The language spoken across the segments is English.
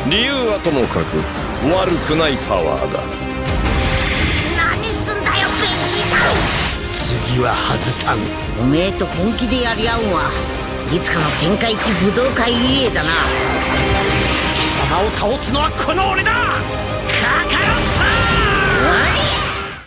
理由はともかく悪くないパワーだ。何すんだよベジータ。次は外さん。おめえと本気でやり合うんはいつかの天下一武道会入江だな。貴様を倒すのはこの俺だ。カカロット。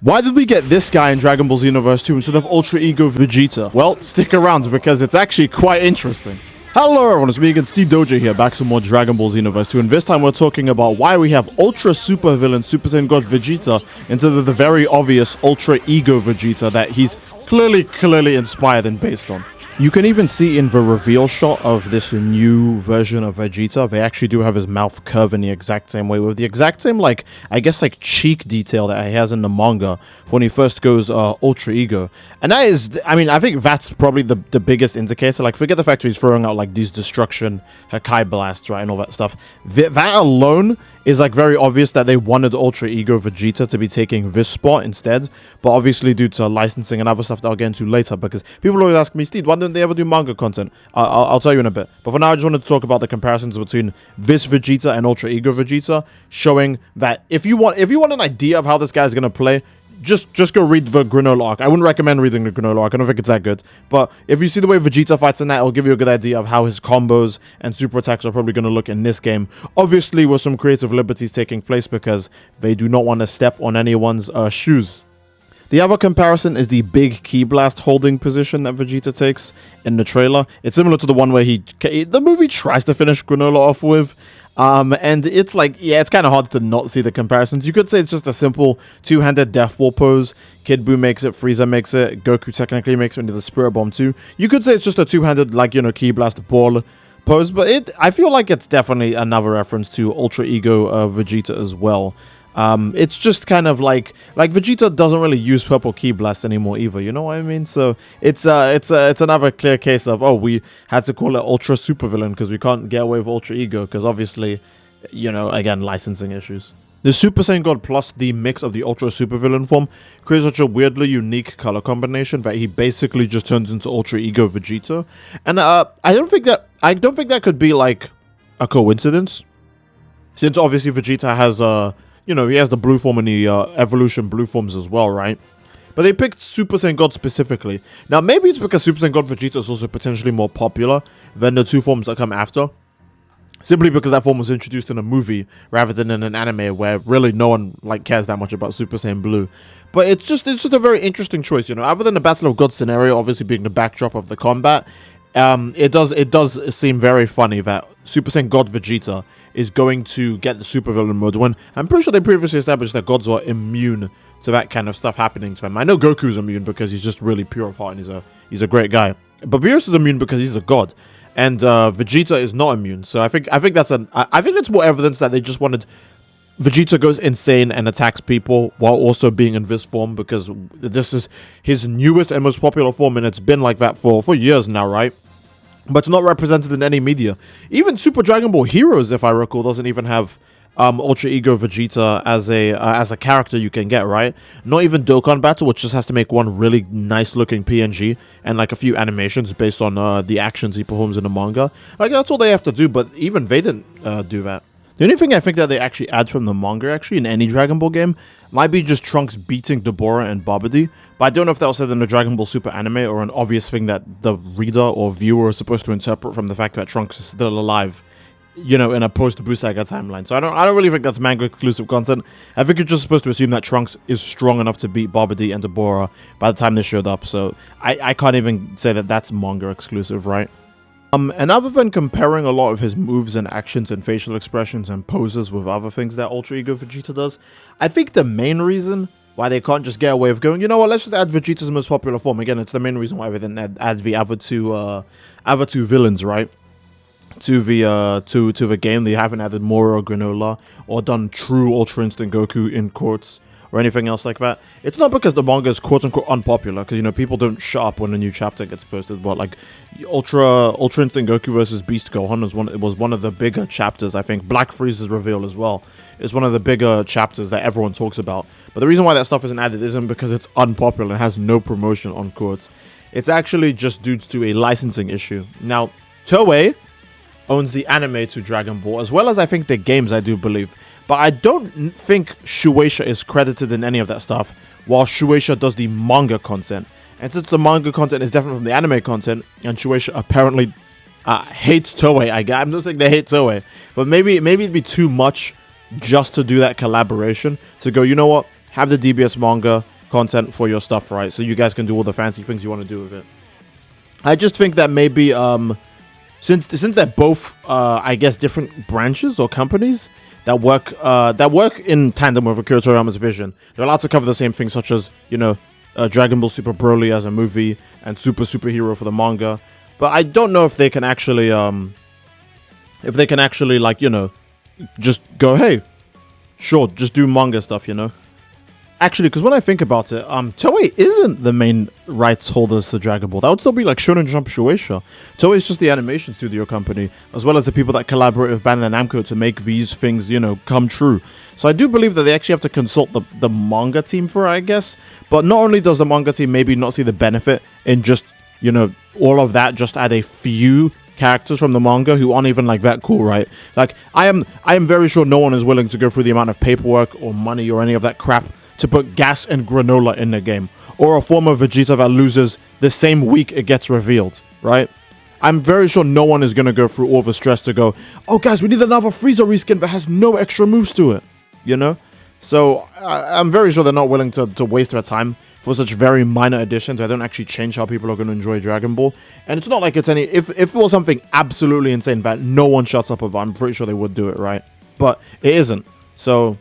Why did we get this guy in Dragon Ball Xenoverse 2 instead of Ultra Ego Vegeta? Well, stick around because it's actually quite interesting. Hello everyone, it's me again, Steve Doja here, back some more Dragon Ball Xenoverse 2, and this time we're talking about why we have Ultra Super Villain Super Saiyan God Vegeta instead of the very obvious Ultra Ego Vegeta that he's clearly inspired and based on. You can even see in the reveal shot of this new version of Vegeta, they actually do have his mouth curve in the exact same way, with the exact same, like, I guess, like, cheek detail that he has in the manga when he first goes Ultra Ego. And that is, I mean, I think that's probably the biggest indicator. Like, forget the fact that he's throwing out, like, these destruction Hakai blasts, right, and all that stuff. That alone is, like, very obvious that they wanted Ultra Ego Vegeta to be taking this spot instead, but obviously due to licensing and other stuff that I'll get into later, because people always ask me, Steve, why don't they ever do manga content? I'll tell you in a bit. But for now, I just wanted to talk about the comparisons between this Vegeta and Ultra Ego Vegeta, showing that if you want an idea of how this guy's gonna play, just go read the Granola arc. I wouldn't recommend reading the Granola arc. I don't think it's that good. But if you see the way Vegeta fights in that, it'll give you a good idea of how his combos and super attacks are probably going to look in this game. Obviously, with some creative liberties taking place because they do not want to step on anyone's shoes. The other comparison is the big Ki Blast holding position that Vegeta takes in the trailer. It's similar to the one where the movie tries to finish Granola off with. And it's like, yeah, it's kind of hard to not see the comparisons. You could say it's just a simple two-handed Death Wall pose. Kid Buu makes it, Frieza makes it, Goku technically makes it into the Spirit Bomb too. You could say it's just a two-handed, like, you know, Ki Blast ball pose, but I feel like it's definitely another reference to Ultra Ego Vegeta as well. It's just kind of like Vegeta doesn't really use purple Ki Blast anymore either, you know what I mean? So it's another clear case of, oh, we had to call it Ultra Super Villain because we can't get away with Ultra Ego because obviously, you know, again, licensing issues. The Super Saiyan God plus the mix of the Ultra Super Villain form creates such a weirdly unique color combination that he basically just turns into Ultra Ego Vegeta, and I don't think that could be like a coincidence, since obviously Vegeta has you know, he has the blue form and the evolution blue forms as well, right? But they picked Super Saiyan God specifically. Now, maybe it's because Super Saiyan God Vegeta is also potentially more popular than the two forms that come after. Simply because that form was introduced in a movie rather than in an anime where really no one like cares that much about Super Saiyan Blue. But it's just a very interesting choice, you know. Other than the Battle of God scenario obviously being the backdrop of the combat, it does seem very funny that Super Saiyan God Vegeta is going to get the supervillain mode when I'm pretty sure they previously established that gods are immune to that kind of stuff happening to him. I know Goku's immune because he's just really pure of heart and he's a great guy. But Beerus is immune because he's a god, and Vegeta is not immune. So I think it's more evidence that they just wanted Vegeta goes insane and attacks people while also being in this form because this is his newest and most popular form, and it's been like that for years now, right? But it's not represented in any media. Even Super Dragon Ball Heroes, if I recall, doesn't even have Ultra Ego Vegeta as a character you can get, right? Not even Dokkan Battle, which just has to make one really nice looking PNG and like a few animations based on the actions he performs in the manga. Like, that's all they have to do, but even they didn't do that. The only thing I think that they actually add from the manga, actually, in any Dragon Ball game, might be just Trunks beating Deborah and Babidi, but I don't know if that was said in the Dragon Ball Super anime or an obvious thing that the reader or viewer is supposed to interpret from the fact that Trunks is still alive, you know, in a post-Buu Saga timeline. So I don't really think that's manga-exclusive content. I think you're just supposed to assume that Trunks is strong enough to beat Babidi and Deborah by the time they showed up, so I can't even say that that's manga-exclusive, right? And other than comparing a lot of his moves and actions and facial expressions and poses with other things that Ultra Ego Vegeta does, I think the main reason why they can't just get away with going, you know what, let's just add Vegeta's most popular form. Again, it's the main reason why they didn't add the other two villains, right? To the game. They haven't added Moro or Granola or done true Ultra Instinct Goku in courts or anything else like that. It's not because the manga is quote-unquote unpopular, because, you know, people don't shut up when a new chapter gets posted, but, like, Ultra Instinct Goku versus Beast Gohan was one of the bigger chapters, I think. Black Frieza's reveal as well is one of the bigger chapters that everyone talks about. But the reason why that stuff isn't added isn't because it's unpopular and has no promotion on courts. It's actually just due to a licensing issue. Now, Toei owns the anime to Dragon Ball, as well as I think the games, I do believe. But I don't think Shueisha is credited in any of that stuff, while Shueisha does the manga content. And since the manga content is different from the anime content, and Shueisha apparently hates Toei, I'm not saying they hate Toei, but maybe it'd be too much just to do that collaboration, to go, you know what, have the DBS manga content for your stuff, right? So you guys can do all the fancy things you want to do with it. I just think that maybe, since they're both, I guess, different branches or companies that work in tandem with Akira Toriyama's vision, they're allowed to cover the same things, such as, you know, Dragon Ball Super Broly as a movie and Superhero for the manga. But I don't know if they can actually, like, you know, just go, hey, sure, just do manga stuff, you know. Actually, because when I think about it, Toei isn't the main rights holders to Dragon Ball. That would still be like Shonen Jump Shueisha. Toei is just the animation studio company, as well as the people that collaborate with Bandai Namco to make these things, you know, come true. So I do believe that they actually have to consult the manga team for it, I guess. But not only does the manga team maybe not see the benefit in just, you know, all of that, just add a few characters from the manga who aren't even like that cool, right? Like, I am very sure no one is willing to go through the amount of paperwork or money or any of that crap to put gas and granola in the game, or a form of Vegeta that loses the same week it gets revealed, right? I'm very sure no one is going to go through all the stress to go, oh guys, we need another Frieza reskin that has no extra moves to it, you know? So I'm very sure they're not willing to waste their time for such very minor additions that don't actually change how people are going to enjoy Dragon Ball. And it's not like it's any, if it was something absolutely insane that no one shuts up about, I'm pretty sure they would do it, right? But it isn't. So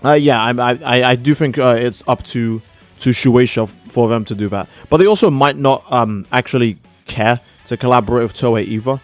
yeah, I do think it's up to Shueisha for them to do that. But they also might not actually care to collaborate with Toei either.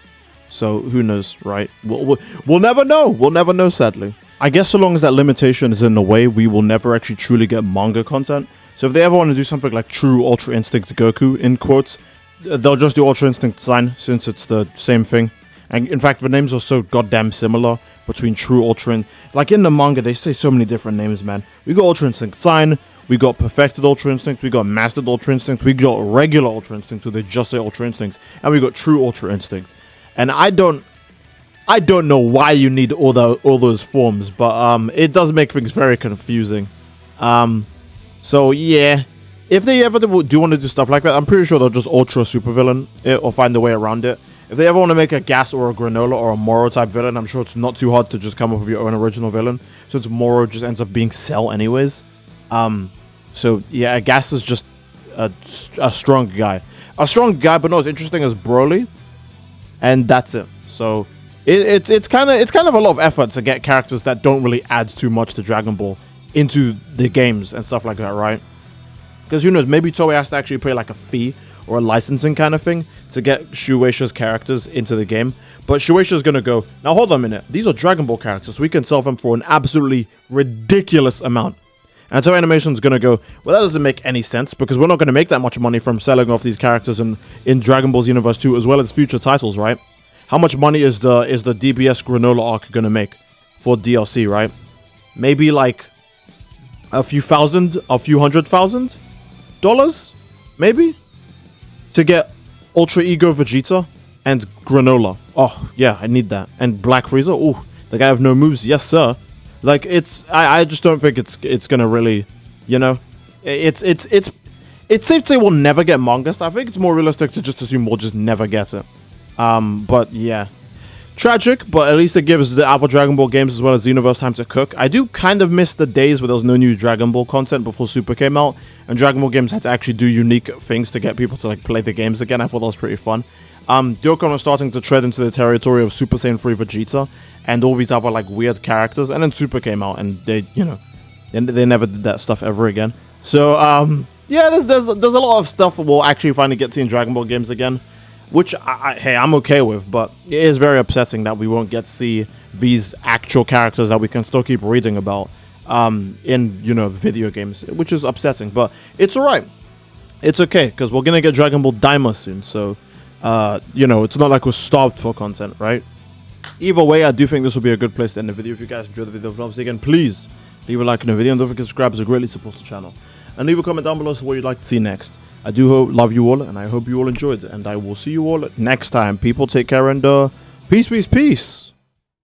So who knows, right? We'll never know. We'll never know, sadly. I guess so long as that limitation is in the way, we will never actually truly get manga content. So if they ever want to do something like True Ultra Instinct Goku, in quotes, they'll just do Ultra Instinct Sign, since it's the same thing. And in fact, the names are so goddamn similar between True Ultra and... Like, in the manga, they say so many different names, man. We got Ultra Instinct Sign, we got Perfected Ultra Instinct, we got Mastered Ultra Instinct, we got Regular Ultra Instinct, so they just say Ultra Instinct, and we got True Ultra Instinct. And I don't know why you need all those forms, but it does make things very confusing. So, yeah. If they ever do want to do stuff like that, I'm pretty sure they'll just Ultra Supervillain it or find a way around it. If they ever want to make a Gas or a Granola or a Moro type villain, I'm sure it's not too hard to just come up with your own original villain, since Moro just ends up being Cell anyways. So yeah, Gas is just a strong guy. A strong guy, but not as interesting as Broly. And that's it. So it's kind of a lot of effort to get characters that don't really add too much to Dragon Ball into the games and stuff like that, right? Because who knows, maybe Toei has to actually pay like a fee or a licensing kind of thing to get Shueisha's characters into the game. But Shueisha's gonna go, now hold on a minute, these are Dragon Ball characters, so we can sell them for an absolutely ridiculous amount. And Toei Animation's gonna go, well, that doesn't make any sense, because we're not gonna make that much money from selling off these characters in Dragon Ball Xenoverse 2, as well as future titles, right? How much money is the DBS Granola arc gonna make for DLC, right? Maybe like a few $100,000, maybe? To get Ultra Ego Vegeta and Granola. Oh, yeah, I need that. And Black Frieza. Oh, the guy with no moves. Yes, sir. Like, I just don't think it's gonna really, you know, it's safe to say we'll never get manga stuff. I think it's more realistic to just assume we'll just never get it. But yeah, tragic, but at least it gives the other Dragon Ball games as well as Xenoverse time to cook. I do kind of miss the days where there was no new Dragon Ball content before Super came out, and Dragon Ball games had to actually do unique things to get people to like play the games again. I thought that was pretty fun. Dokkan was starting to tread into the territory of Super Saiyan 3 Vegeta and all these other like weird characters, and then Super came out and they, you know, they never did that stuff ever again. So yeah, there's a lot of stuff we'll actually finally get to see in Dragon Ball games again, which hey, I'm okay with, but it is very upsetting that we won't get to see these actual characters that we can still keep reading about in, you know, video games, which is upsetting, but it's alright. It's okay, because we're gonna get Dragon Ball Daima soon, so you know, it's not like we're starved for content, right? Either way, I do think this will be a good place to end the video. If you guys enjoyed the video, obviously again, please leave a like on the video and don't forget to subscribe, as it greatly supports the channel. And leave a comment down below as to what you'd like to see next. I do love you all, and I hope you all enjoyed, and I will see you all next time. People, take care, and Peace, peace, peace.